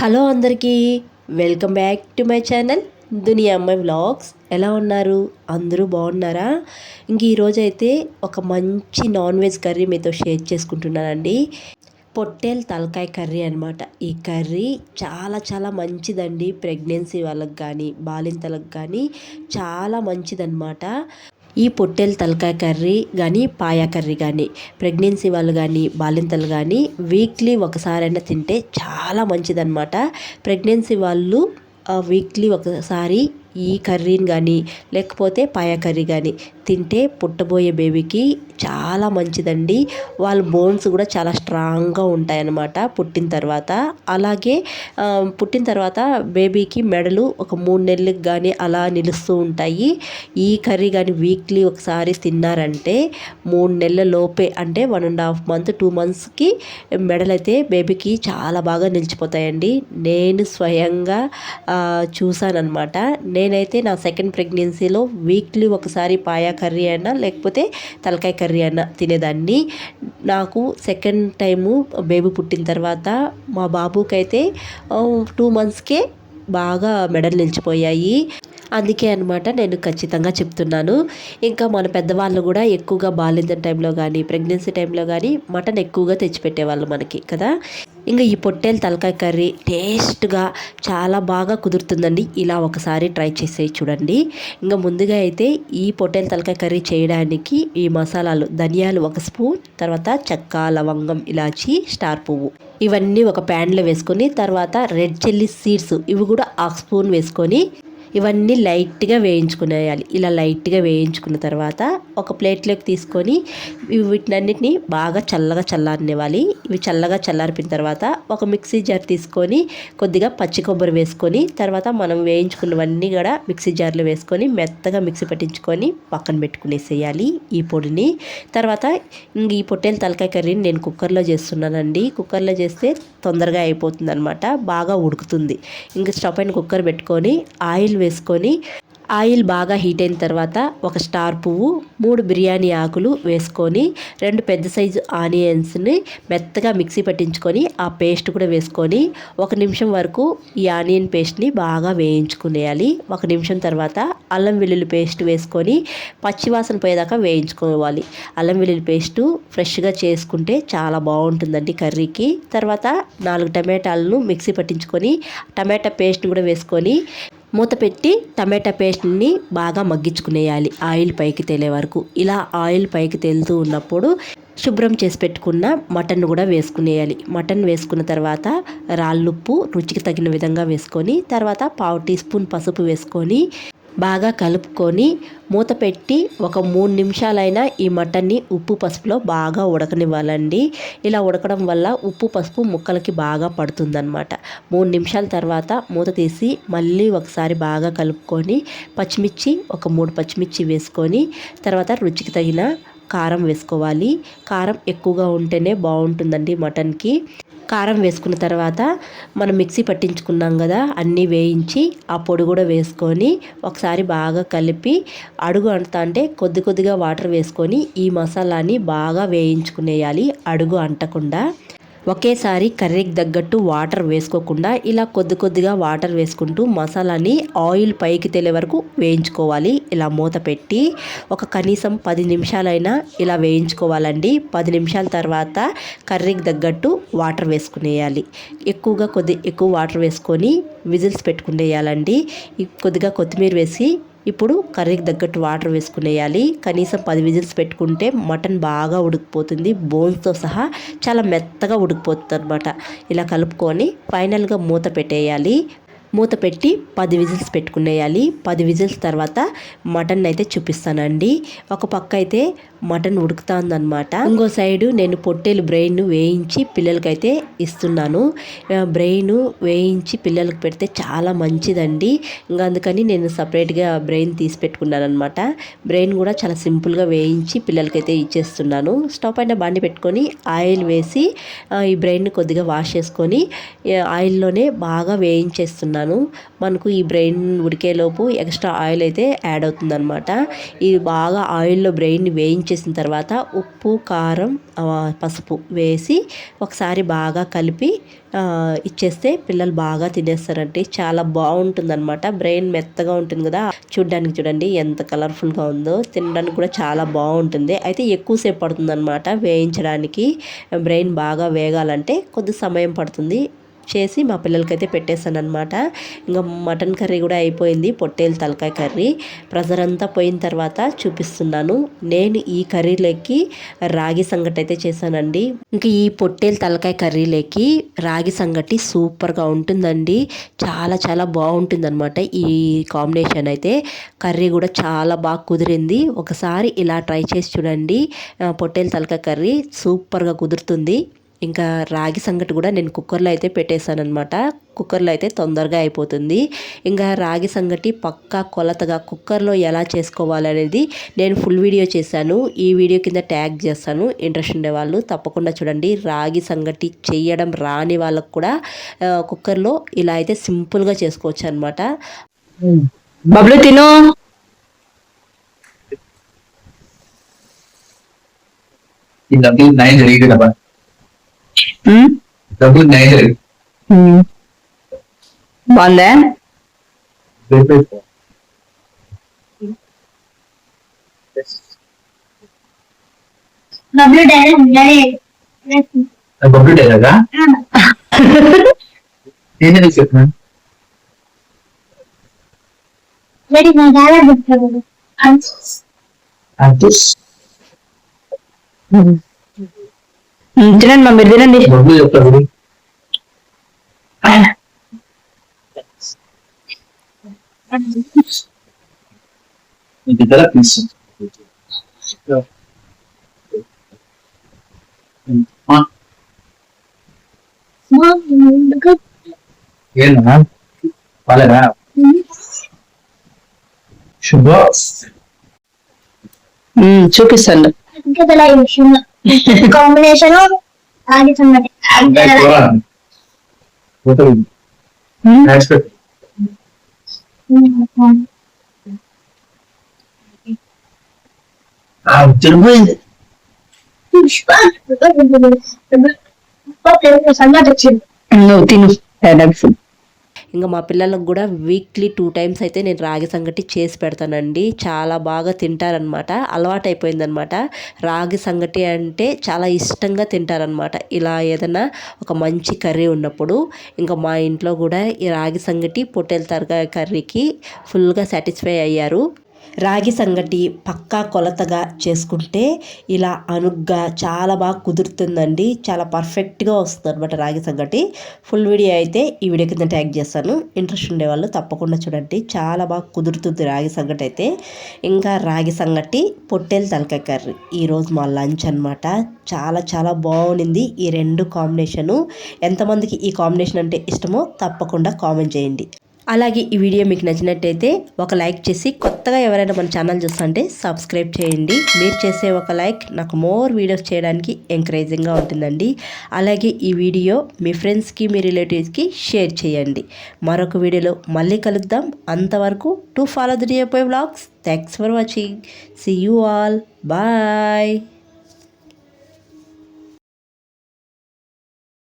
Hello అందరికీ welcome back to my channel దునియా అమ్మాయి vlogs. ఎలా ఉన్నారు? అందరూ బాగున్నారా? ఇంక ఈరోజు అయితే ఒక మంచి నాన్ వెజ్ కర్రీ మీతో షేర్ చేసుకుంటున్నానండి. పొట్టేల్ తలకాయ కర్రీ అనమాట. ఈ కర్రీ చాలా చాలా మంచిదండి. ప్రెగ్నెన్సీ వాళ్ళకి కానీ బాలింతలకు కానీ చాలా మంచిదన్నమాట. ఈ పొట్టేల తలకాయ కర్రీ కానీ పాయా కర్రీ కానీ ప్రెగ్నెన్సీ వాళ్ళు కానీ బాలింతలు కానీ వీక్లీ ఒకసారైనా తింటే చాలా మంచిదన్నమాట. ప్రెగ్నెన్సీ వాళ్ళు వీక్లీ ఒకసారి ఈ కర్రీని కానీ లేకపోతే పాయా కర్రీ కానీ తింటే పుట్టబోయే బేబీకి చాలా మంచిదండి. వాళ్ళ బోన్స్ కూడా చాలా స్ట్రాంగ్గా ఉంటాయన్నమాట పుట్టిన తర్వాత. అలాగే పుట్టిన తర్వాత బేబీకి మెడలు ఒక 3 నెలలకు కానీ అలా నిలుస్తూ ఉంటాయి. ఈ కర్రీ కానీ వీక్లీ ఒకసారి తిన్నారంటే 3 నెలల లోపే అంటే 1.5 మంత్ 2 మంత్స్కి మెడలైతే బేబీకి చాలా బాగా నిలిచిపోతాయండి. నేను స్వయంగా చూసానన్నమాట. నేనైతే నా సెకండ్ ప్రెగ్నెన్సీలో వీక్లీ ఒకసారి పాయా కర్రీ అయినా లేకపోతే తలకాయ కర్రీ అయినా తినేదాన్ని. నాకు సెకండ్ టైము బేబీ పుట్టిన తర్వాత మా బాబుకైతే 2 మంత్స్కే బాగా మెడలు నిలిచిపోయాయి. అందుకే అనమాట నేను ఖచ్చితంగా చెప్తున్నాను. ఇంకా మన పెద్దవాళ్ళు కూడా ఎక్కువగా బాలింత టైంలో కానీ ప్రెగ్నెన్సీ టైంలో కానీ మటన్ ఎక్కువగా తెచ్చిపెట్టేవాళ్ళు మనకి కదా. ఇంకా ఈ పొట్టేల తలకాయ కర్రీ టేస్ట్గా చాలా బాగా కుదురుతుందండి. ఇలా ఒకసారి ట్రై చేసి చూడండి. ఇంకా ముందుగా అయితే ఈ పొట్టేల తలకాయ కర్రీ చేయడానికి ఈ మసాలాలు ధనియాలు 1 స్పూన్, తర్వాత చెక్క, లవంగం, ఇలాచి, స్టార్ పువ్వు ఇవన్నీ ఒక ప్యాన్లో వేసుకొని తర్వాత రెడ్ చిల్లీ సీడ్స్ ఇవి కూడా 1 స్పూన్ వేసుకొని ఇవన్నీ లైట్గా వేయించుకునేయాలి. ఇలా లైట్గా వేయించుకున్న తర్వాత ఒక ప్లేట్లోకి తీసుకొని వీటినన్నిటిని బాగా చల్లగా చల్లారనివ్వాలి. ఇవి చల్లగా చల్లారిపోయిన తర్వాత ఒక మిక్సీ జార్ తీసుకొని కొద్దిగా పచ్చి కొబ్బరి వేసుకొని తర్వాత మనం వేయించుకున్నవన్నీ కూడా మిక్సీ జార్లో వేసుకొని మెత్తగా మిక్సీ పట్టించుకొని పక్కన పెట్టుకునేసేయాలి ఈ పొడిని. తర్వాత ఇంక ఈ పొట్టేల తలకాయ కర్రీని నేను కుక్కర్లో చేస్తున్నానండి. కుక్కర్లో చేస్తే తొందరగా అయిపోతుంది అనమాట, బాగా ఉడుకుతుంది. ఇంక స్టవ్ పైన కుక్కర్ పెట్టుకొని ఆయిల్ వేసుకొని ఆయిల్ బాగా హీట్ అయిన తర్వాత ఒక స్టార్ పువ్వు, 3 బిర్యానీ ఆకులు వేసుకొని 2 పెద్ద సైజు ఆనియన్స్ని మెత్తగా మిక్సీ పట్టించుకొని ఆ పేస్ట్ కూడా వేసుకొని 1 నిమిషం వరకు ఈ ఆనియన్ పేస్ట్ని బాగా వేయించుకునేయాలి. 1 నిమిషం తర్వాత అల్లం వెల్లుల్లి పేస్ట్ వేసుకొని పచ్చివాసన పోయేదాకా వేయించుకోవాలి. అల్లం వెల్లుల్లి పేస్టు ఫ్రెష్గా చేసుకుంటే చాలా బాగుంటుందండి కర్రీకి. తర్వాత 4 టమాటాలను మిక్సీ పట్టించుకొని టమాటా పేస్ట్ని కూడా వేసుకొని మూత పెట్టి టమాటా పేస్ట్ని బాగా మగ్గించుకునేయాలి ఆయిల్ పైకి తేలే వరకు. ఇలా ఆయిల్ పైకి తేలుతూ ఉన్నప్పుడు శుభ్రం చేసి పెట్టుకున్న మటన్ కూడా వేసుకునేయాలి. మటన్ వేసుకున్న తర్వాత రాళ్ళుప్పు రుచికి తగిన విధంగా వేసుకొని తర్వాత 1/2 టీ స్పూన్ పసుపు వేసుకొని బాగా కలుపుకొని మూత పెట్టి ఒక 3 నిమిషాలైనా ఈ మటన్ని ఉప్పు పసుపులో బాగా ఉడకనివ్వాలండి. ఇలా ఉడకడం వల్ల ఉప్పు పసుపు ముక్కలకి బాగా పడుతుందన్నమాట. 3 నిమిషాల తర్వాత మూత తీసి మళ్ళీ ఒకసారి బాగా కలుపుకొని పచ్చిమిర్చి ఒక 3 పచ్చిమిర్చి వేసుకొని తర్వాత రుచికి తగిన కారం వేసుకోవాలి. కారం ఎక్కువగా ఉంటేనే బాగుంటుందండి మటన్కి. కారం వేసుకున్న తర్వాత మనం మిక్సీ పట్టించుకున్నాం కదా అన్నీ వేయించి ఆ పొడి కూడా వేసుకొని ఒకసారి బాగా కలిపి అడుగు అంటుతా అంటే కొద్దిగా వాటర్ వేసుకొని ఈ మసాలాని బాగా వేయించుకునేయాలి అడుగు అంటకుండా. ఒకేసారి కర్రీకి తగ్గట్టు వాటర్ వేసుకోకుండా ఇలా కొద్దిగా వాటర్ వేసుకుంటూ మసాలాని ఆయిల్ పైకి తేలే వరకు వేయించుకోవాలి. ఇలా మూత పెట్టి ఒక కనీసం 10 నిమిషాలైనా ఇలా వేయించుకోవాలండి. 10 నిమిషాల తర్వాత కర్రీకి తగ్గట్టు వాటర్ వేసుకునేయాలి. ఎక్కువ వాటర్ వేసుకొని విజిల్స్ పెట్టుకునేయాలండి. కొద్దిగా కొత్తిమీర వేసి ఇప్పుడు కర్రీకి తగ్గట్టు వాటర్ వేసుకునేయాలి. కనీసం 10 విజిల్స్ పెట్టుకుంటే మటన్ బాగా ఉడికిపోతుంది. బోన్స్తో సహా చాలా మెత్తగా ఉడికిపోతుంది అనమాట. ఇలా కలుపుకొని ఫైనల్గా మూత పెట్టేయాలి. మూత పెట్టి 10 విజిల్స్ పెట్టుకునేయాలి. 10 విజిల్స్ తర్వాత మటన్ అయితే చూపిస్తానండి. ఒక పక్క అయితే మటన్ ఉడుకుతుందన్నమాట. ఇంకో సైడు నేను పొట్టేలు బ్రెయిన్ వేయించి పిల్లలకైతే ఇస్తున్నాను. బ్రెయిన్ వేయించి పిల్లలకి పెడితే చాలా మంచిదండి. ఇంకా అందుకని నేను సపరేట్గా బ్రెయిన్ తీసి పెట్టుకున్నాను అనమాట. బ్రెయిన్ కూడా చాలా సింపుల్గా వేయించి పిల్లలకైతే ఇచ్చేస్తున్నాను. స్టవ్ పైన బాండి పెట్టుకొని ఆయిల్ వేసి ఈ బ్రెయిన్ కొద్దిగా వాష్ చేసుకొని ఆయిల్లోనే బాగా వేయించేస్తున్నాను. మనకు ఈ బ్రెయిన్ ఉడికేలోపు ఎక్స్ట్రా ఆయిల్ అయితే యాడ్ అవుతుందన్నమాట. ఇది బాగా ఆయిల్లో బ్రెయిన్ వేయించేసి చేసిన తర్వాత ఉప్పు కారం పసుపు వేసి ఒకసారి బాగా కలిపి ఇచ్చేస్తే పిల్లలు బాగా తినేస్తారండి. చాలా బాగుంటుందన్నమాట. బ్రెయిన్ మెత్తగా ఉంటుంది కదా, చూడ్డానికి చూడండి ఎంత కలర్ఫుల్గా ఉందో. తినడానికి కూడా చాలా బాగుంటుంది. అయితే ఎక్కువసేపు పడుతుందన్నమాట వేయించడానికి. బ్రెయిన్ బాగా వేగాలంటే కొద్ది సమయం పడుతుంది. చేసి మా పిల్లలకైతే పెట్టేశాను అనమాట. ఇంకా మటన్ కర్రీ కూడా అయిపోయింది, పొట్టేలు తలకాయ కర్రీ. ప్రెజర్ అంతా పోయిన తర్వాత చూపిస్తున్నాను. నేను ఈ కర్రీలోకి రాగి సంగటి అయితే చేశానండి. ఇంకా ఈ పొట్టేలు తలకాయ కర్రీలోకి రాగి సంగటి సూపర్గా ఉంటుందండి. చాలా చాలా బాగుంటుంది అనమాట ఈ కాంబినేషన్ అయితే. కర్రీ కూడా చాలా బాగా కుదిరింది. ఒకసారి ఇలా ట్రై చేసి చూడండి. పొట్టేలు తలకాయ కర్రీ సూపర్గా కుదురుతుంది. ఇంకా రాగి సంగటి కూడా నేను కుక్కర్లో అయితే పెట్టేశాను అనమాట. కుక్కర్లో అయితే తొందరగా అయిపోతుంది. ఇంకా రాగి సంగటి పక్కా కొలతగా కుక్కర్లో ఎలా చేసుకోవాలి అనేది నేను ఫుల్ వీడియో చేశాను. ఈ వీడియో కింద ట్యాగ్ చేస్తాను. ఇంట్రెస్ట్ ఉండేవాళ్ళు తప్పకుండా చూడండి. రాగి సంగటి చేయడం రాని వాళ్ళకు కూడా కుక్కర్లో ఇలా అయితే సింపుల్గా చేసుకోవచ్చు అనమాట. బబ్లు తిను. బాగుందా? బబ్లు డైలాగా నేను చెప్పిన తినండి మమ్మీ, తినండి. బబ్లు చెప్తాడు. ప్లీజ్ ఏనా వాళ్ళరా శుభ చూపిస్తాను. కాంబినేషన్ తిరిగిపోయింది. నువ్వు తిను. ఇంకా మా పిల్లలకు కూడా వీక్లీ 2 టైమ్స్ అయితే నేను రాగి సంగటి చేసి పెడతానండి. చాలా బాగా తింటారనమాట. అలవాటు అయిపోయిందనమాట. రాగి సంగటి అంటే చాలా ఇష్టంగా తింటారనమాట. ఇలా ఏదైనా ఒక మంచి కర్రీ ఉన్నప్పుడు ఇంకా మా ఇంట్లో కూడా ఈ రాగి సంగటి పొట్టేలు తలకాయ కర్రీకి ఫుల్గా సాటిస్ఫై అయ్యారు. రాగి సంగటి పక్కా కొలతగా చేసుకుంటే ఇలా అనుగ్గా చాలా బాగా కుదురుతుందండి. చాలా పర్ఫెక్ట్గా వస్తుంది అనమాట రాగి సంగటి. ఫుల్ వీడియో అయితే ఈ వీడియో కింద ట్యాగ్ చేస్తాను. ఇంట్రెస్ట్ ఉండేవాళ్ళు తప్పకుండా చూడండి. చాలా బాగా కుదురుతుంది రాగి సంగటి అయితే. ఇంకా రాగి సంగటి పొట్టేలు తలకాయ కర్రీ ఈరోజు మా లంచ్ అనమాట. చాలా చాలా బాగుంది ఈ రెండు కాంబినేషను. ఎంతమందికి ఈ కాంబినేషన్ అంటే ఇష్టమో తప్పకుండా కామెంట్ చేయండి. అలాగే ఈ వీడియో మీకు నచ్చినట్టయితే ఒక లైక్ చేసి, కొత్తగా ఎవరైనా మన ఛానల్ చూస్తుంటే సబ్స్క్రైబ్ చేయండి. మీరు చేసే ఒక లైక్ నాకు మోర్ వీడియోస్ చేయడానికి ఎంకరేజింగ్గా ఉంటుందండి. అలాగే ఈ వీడియో మీ ఫ్రెండ్స్కి, మీ రిలేటివ్స్కి షేర్ చేయండి. మరొక వీడియోలో మళ్ళీ కలుద్దాం. అంతవరకు to follow the DMY vlogs. Thanks for watching. See you all. Bye.